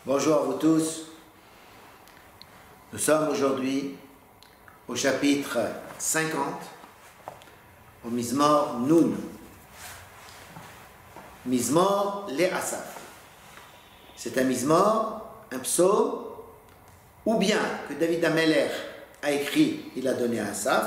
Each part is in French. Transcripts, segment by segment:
Bonjour à vous tous. Nous sommes aujourd'hui au chapitre 50, au Mizmor Nun. Mizmor le Asaf. C'est un Mizmor, un psaume, ou bien que David Ameler a écrit, il a donné à Asaf,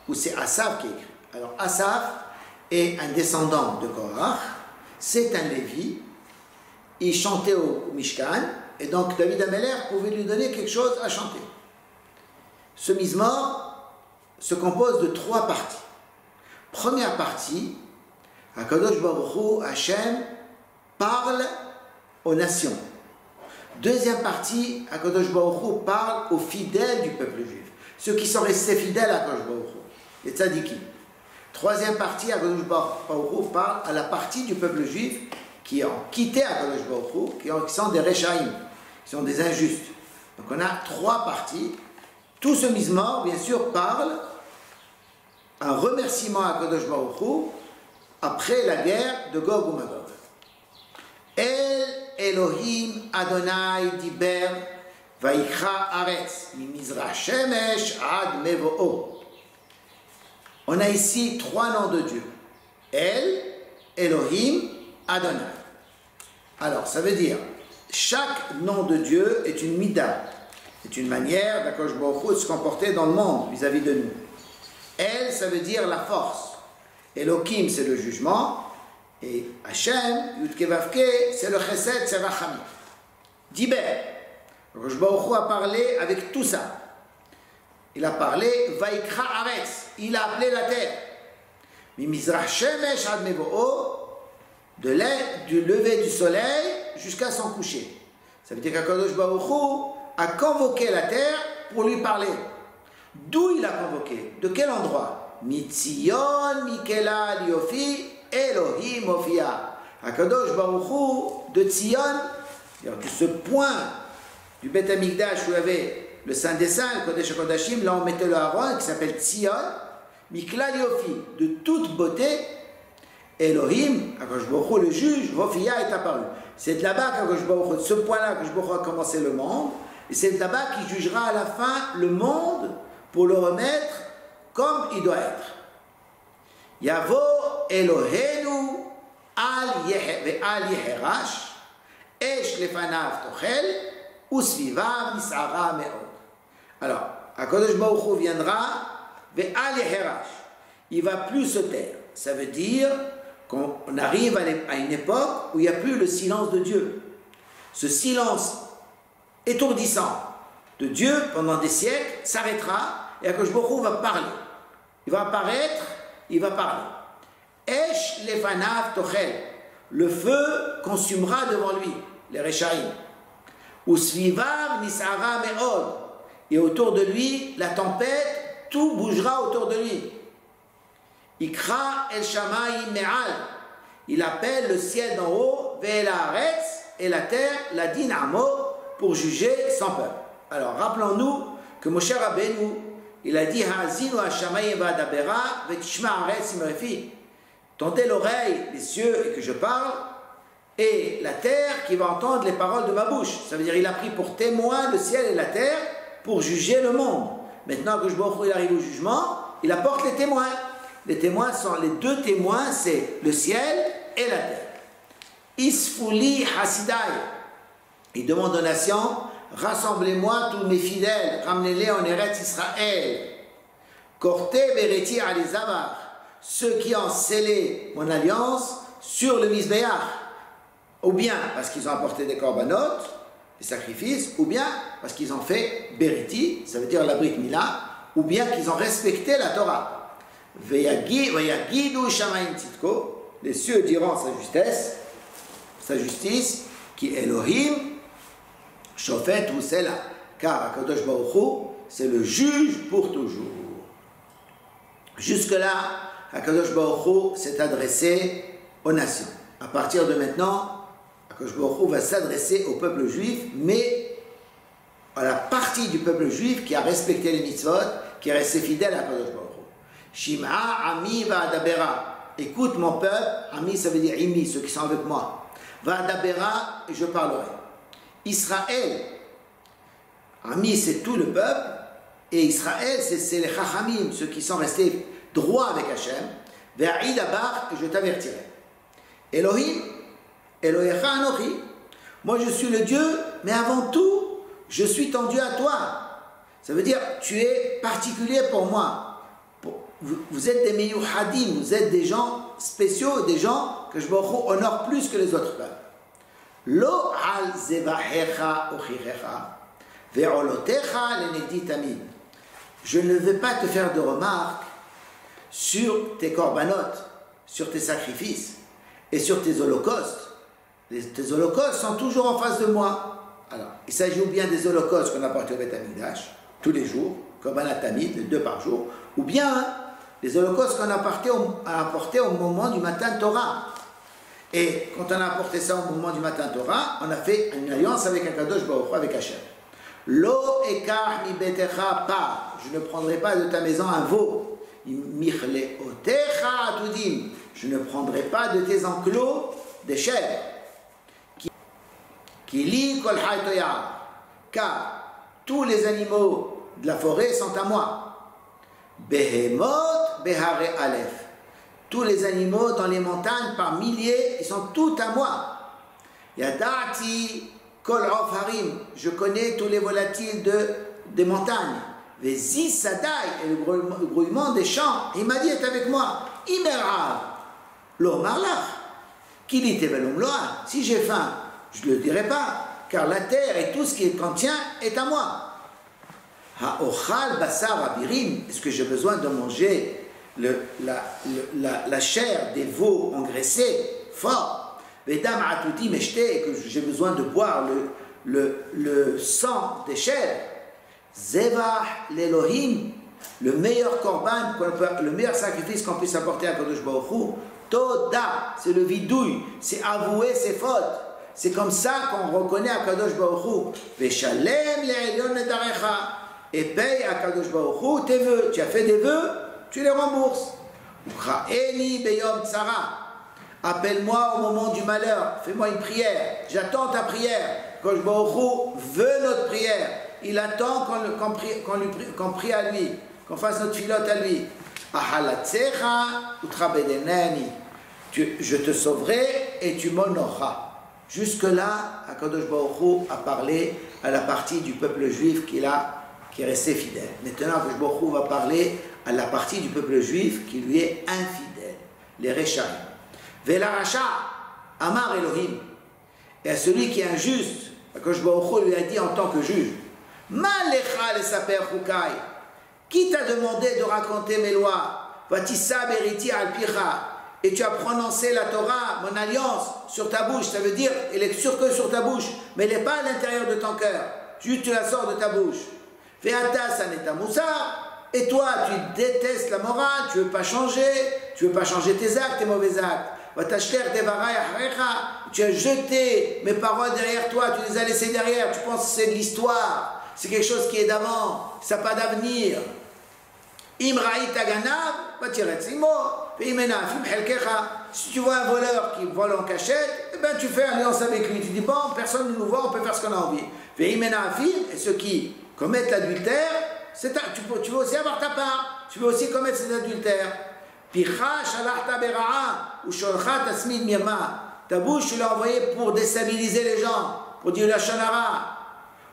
ou c'est Asaf qui a écrit. Alors Asaf est un descendant de Korach, c'est un Lévi, il chantait au Mishkan, et donc David Ameler pouvait lui donner quelque chose à chanter. Ce Mizmor se compose de 3 parties. Première partie, HaKadosh Baruch Hu, Hashem, parle aux nations. Deuxième partie, HaKadosh Baruch Hu parle aux fidèles du peuple juif, ceux qui sont restés fidèles à HaKadosh Baruch Hu, les tzadikim. Troisième partie, HaKadosh Baruch Hu parle à la partie du peuple juif qui ont quitté HaKadosh Baruch Hu, qui sont des Rechaïm, qui sont des injustes. Donc on a 3 parties. Tout ce Mizmor, bien sûr, parle un remerciement à HaKadosh Baruch Hu après la guerre de Gog ou Magog. El Elohim Adonai Diber Vaikra Aretz Mimizra Shemesh Ad Mevo'o. On a ici 3 noms de Dieu. El, Elohim, Adonai. Alors, ça veut dire, chaque nom de Dieu est une mida, c'est une manière d'HaKadosh Baruch Hu de se comporter dans le monde vis-à-vis de nous. El, ça veut dire la force. Elohim, c'est le jugement. Et Hashem, Yud-Ke Vav-Ke, c'est le chesed, c'est rachamim. Diber. HaKadosh Baruch Hu a parlé avec tout ça. Il a parlé, Vaikra Aretz, il a appelé la terre. Mimizrach Shemesh Ad Mevo'o, du lever du soleil jusqu'à son coucher. Ça veut dire qu'HaKadosh Baruch Hu a convoqué la terre pour lui parler. D'où il a convoqué? De quel endroit? Mitzion Mikela Liofi Elohim Ofia. HaKadosh Baruch Hu de Tzion, de ce point du Beth Amikdash où il y avait le Saint des Saints, le Kodesh HaKodashim, là on mettait le Aaron qui s'appelle Tzion, Mikla Liofi, de toute beauté. Elohim, HaKadosh Baruch Hu, le juge, Hofia est apparu. C'est de là-bas qu'HaKadosh Baruch Hu, de ce point-là qu'HaKadosh Baruch Hu a commencé le monde, et c'est de là-bas qu'il jugera à la fin le monde pour le remettre comme il doit être. Yavo Elohenu al Yeherash, Esh lefanav tochel, Usvivav nisara me'od. Alors, HaKadosh Baruch Hu viendra, ve'al Yeherash, il ne va plus se taire. Ça veut dire qu'on arrive à une époque où il n'y a plus le silence de Dieu. Ce silence étourdissant de Dieu pendant des siècles s'arrêtera et HaKadosh Baruch Hu va parler. Il va apparaître, il va parler. Esh lefanav tochel, le feu consumera devant lui, les Rechaïm. Usvivav nisara me'od, et autour de lui, la tempête, tout bougera autour de lui. Ikra el shamayim me'al, il appelle le ciel d'en haut, ve'el haaretz, et la terre, la dinamo, pour juger son peuple. Alors rappelons-nous que Moshe Rabbeinu, il a dit Ha'azinu ha'shamayim va'adabera ve'tishma haaretz imrefi. Tendez l'oreille, les cieux, et que je parle, et la terre qui va entendre les paroles de ma bouche. Ça veut dire il a pris pour témoin le ciel et la terre pour juger le monde. Maintenant que il arrive au jugement, il apporte les témoins. Les témoins sont les 2 témoins, c'est le ciel et la terre. Isfuli Hasidai. Il demande aux nations, rassemblez-moi tous mes fidèles, ramenez-les en Eretz Israël. Korte Bereti Alizavar, ceux qui ont scellé mon alliance sur le Mizbeach, ou bien parce qu'ils ont apporté des korbanot, des sacrifices, ou bien parce qu'ils ont fait Beriti, ça veut dire la Brit Mila, ou bien qu'ils ont respecté la Torah. Veyagidu Shamayim Tzidko, les cieux diront sa justice, qui Elohim, Shofet ou Sela, car HaKadosh Baruch Hu, c'est le juge pour toujours. Jusque-là, HaKadosh Baruch Hu s'est adressé aux nations. À partir de maintenant, HaKadosh Baruch Hu va s'adresser au peuple juif, mais à la partie du peuple juif qui a respecté les mitzvot, qui est resté fidèle à HaKadosh Baruch Hu. Shim'a ami va'adabera. Écoute mon peuple, ami ça veut dire imi, ceux qui sont avec moi. Va'adabera, et je parlerai. Israël, Ami c'est tout le peuple, et Israël c'est les Chachamim, ceux qui sont restés droits avec Hachem, Ve'aïd abar, et je t'avertirai. Elohim, Elohecha Anochi, moi je suis le Dieu, mais avant tout, je suis ton Dieu à toi. Ça veut dire, tu es particulier pour moi. Vous êtes des meyuhadim, vous êtes des gens spéciaux, des gens que je honore plus que les autres peuples. Lo al zevahecha ochirecha, ve'olotecha lenegdi tamid. Je ne vais pas te faire de remarques sur tes corbanotes, sur tes sacrifices et sur tes holocaustes. Tes holocaustes sont toujours en face de moi. Alors, il s'agit ou bien des holocaustes qu'on apporte au Beth Amikdash, tous les jours, comme un tamid, 2 par jour, ou bien les holocaustes qu'on a apportés au moment du matin Torah. Et quand on a apporté ça au moment du matin Torah, on a fait une alliance avec Akadosh Baruch Hu, avec Hachem. Lo ekar mi betecha pa, je ne prendrai pas de ta maison un veau. Michle otecha atudim, je ne prendrai pas de tes enclos des chèvres. Kili kol haytoya, car tous les animaux de la forêt sont à moi. Behemot behare alef, tous les animaux dans les montagnes par milliers, ils sont tous à moi. Yadati kol harim, je connais tous les volatiles des montagnes. Vezi sadai, et le grouillement des champs. Il m'a dit, est avec moi. Imerav, lo marlach, kili tevelum loa. Si j'ai faim, je ne le dirai pas, car la terre et tout ce qui contient est à moi. Ha'ochal basar abirim, est-ce que j'ai besoin de manger la chair des veaux engraissés, forts, Vedam atuti meshte, que j'ai besoin de boire le sang des chèvres, Zevah l'Elohim, le meilleur korban, le meilleur sacrifice qu'on puisse apporter à Kadosh Baruch Hu, Toda, c'est le vidouille, c'est avouer ses fautes. C'est comme ça qu'on reconnaît à Kadosh Baruch Hu. Veshalem le'elyon nedarecha, et paye à Kadosh Baruch Hu tes vœux. Tu as fait des vœux, tu les rembourses. Ucha'eni beyom tzara, appelle-moi au moment du malheur, fais-moi une prière, j'attends ta prière. Kadosh Baruch Hu veut notre prière, il attend qu'on prie à lui, qu'on fasse notre filote à lui. Ahalatzecha utrabedeneni, je te sauverai et tu m'honoreras. Jusque-là, Akadosh Baruch Hu a parlé à la partie du peuple juif qui est resté fidèle. Maintenant, Akadosh Baruch Hu va parler à la partie du peuple juif qui lui est infidèle, les Rechaim. Vela Racha, Amar Elohim, et à celui qui est injuste, Akadosh Baruch Hu lui a dit en tant que juge, Ma lecha le saper chukai, qui t'a demandé de raconter mes lois, Vatissa beriti al picha, et tu as prononcé la Torah, mon alliance, sur ta bouche. Ça veut dire, elle est sûre que sur ta bouche, mais elle n'est pas à l'intérieur de ton cœur. Juste tu la sors de ta bouche. Ve'ata saneta moussar, et toi tu détestes la morale, tu ne veux pas changer tes actes, tes mauvais actes. Vatashter devarai achrecha, tu as jeté mes paroles derrière toi, tu les as laissées derrière, tu penses que c'est de l'histoire, c'est quelque chose qui est d'avant, ça n'a pas d'avenir. Imraït aganav, vatiretzimo. Si tu vois un voleur qui vole en cachette, eh ben tu fais alliance avec lui. Tu dis, bon, personne ne nous voit, on peut faire ce qu'on a envie. Et ceux qui commettent l'adultère, tu veux aussi avoir ta part. Tu veux aussi commettre cet adultère. Ta bouche, tu l'as envoyée pour déstabiliser les gens, pour dire la shonara.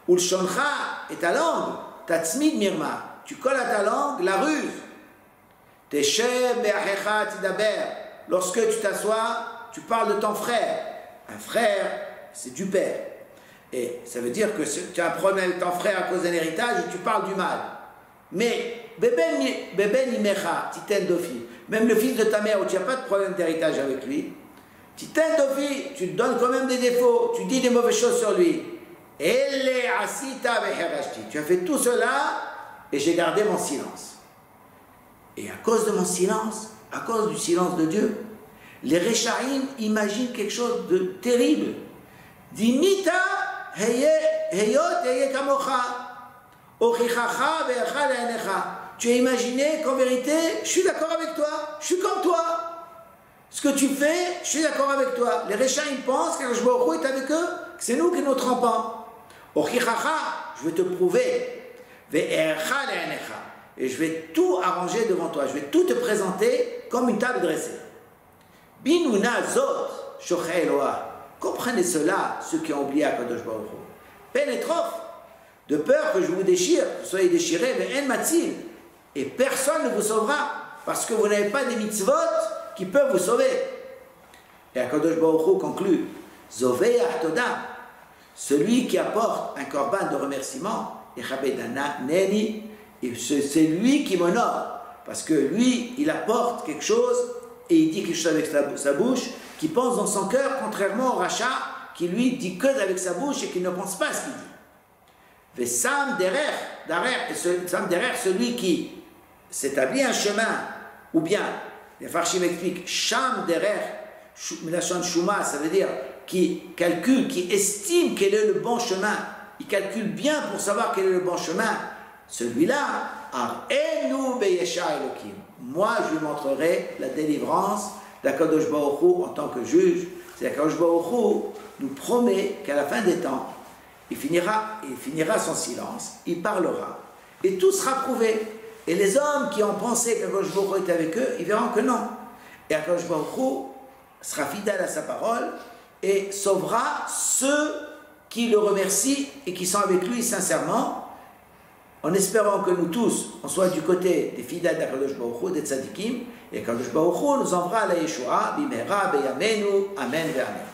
Ou le shoncha et ta langue, ta tzmid mirma. Tu colles à ta langue la ruse. Lorsque tu t'assois, tu parles de ton frère. Un frère, c'est du père. Et ça veut dire que tu as un problème avec ton frère à cause d'un héritage et tu parles du mal. Mais, beben imecha, titen dofi, même le fils de ta mère où tu n'as pas de problème d'héritage avec lui, titen dofi, tu te donnes quand même des défauts, tu dis des mauvaises choses sur lui. Elle asita beherashti. Tu as fait tout cela et j'ai gardé mon silence. Et à cause de mon silence, à cause du silence de Dieu, les Rechaim imaginent quelque chose de terrible. Dimita heyot heye kamocha, ochichacha ve'acha le'enecha. Tu as imaginé qu'en vérité, je suis d'accord avec toi, je suis comme toi. Ce que tu fais, je suis d'accord avec toi. Les Rechaim pensent qu'Akadosh Baruch Hu est avec eux, que c'est nous qui nous trompons. Ochichacha, je vais te prouver. Ve'ercha le'enecha. Et je vais tout arranger devant toi. Je vais tout te présenter comme une table dressée. Binuna zot shochei Eloah. Comprenez cela, ceux qui ont oublié Akadosh Baruch Hu. Pénétrof, de peur que je vous déchire, que vous soyez déchirés, ve'en matzil. Et personne ne vous sauvera, parce que vous n'avez pas des mitzvot qui peuvent vous sauver. Et Akadosh Baruch Hu conclut, Zoveach Toda, celui qui apporte un korban de remerciement, et c'est lui qui m'honore, parce que lui, il apporte quelque chose, et il dit quelque chose avec sa bouche, qui pense dans son cœur, contrairement au rachat, qui lui dit que avec sa bouche et qui ne pense pas ce qu'il dit. Vesam derrière, celui qui s'établit un chemin, ou bien, les Farshim expliquent, Sham derrière, Milachon Shuma, ça veut dire qui calcule, qui estime quel est le bon chemin, il calcule bien pour savoir quel est le bon chemin, celui-là, Ar'enu beyesha Elokim. Moi, je lui montrerai la délivrance d'Akadosh Baruch Hu en tant que juge. C'est Akadosh Baruch Hu nous promet qu'à la fin des temps, il finira son silence, il parlera, et tout sera prouvé. Et les hommes qui ont pensé qu'Akadosh Baruch Hu était avec eux, ils verront que non. Et Akadosh Baruch Hu sera fidèle à sa parole et sauvera ceux qui le remercient et qui sont avec lui sincèrement, en espérant que nous tous, on soit du côté des fidèles d'Akadosh Baruch Hu, des tzadikim, et Akadosh Baruch Hu nous enverra à la Yeshua, bimera beyamenu, amen ve'amen.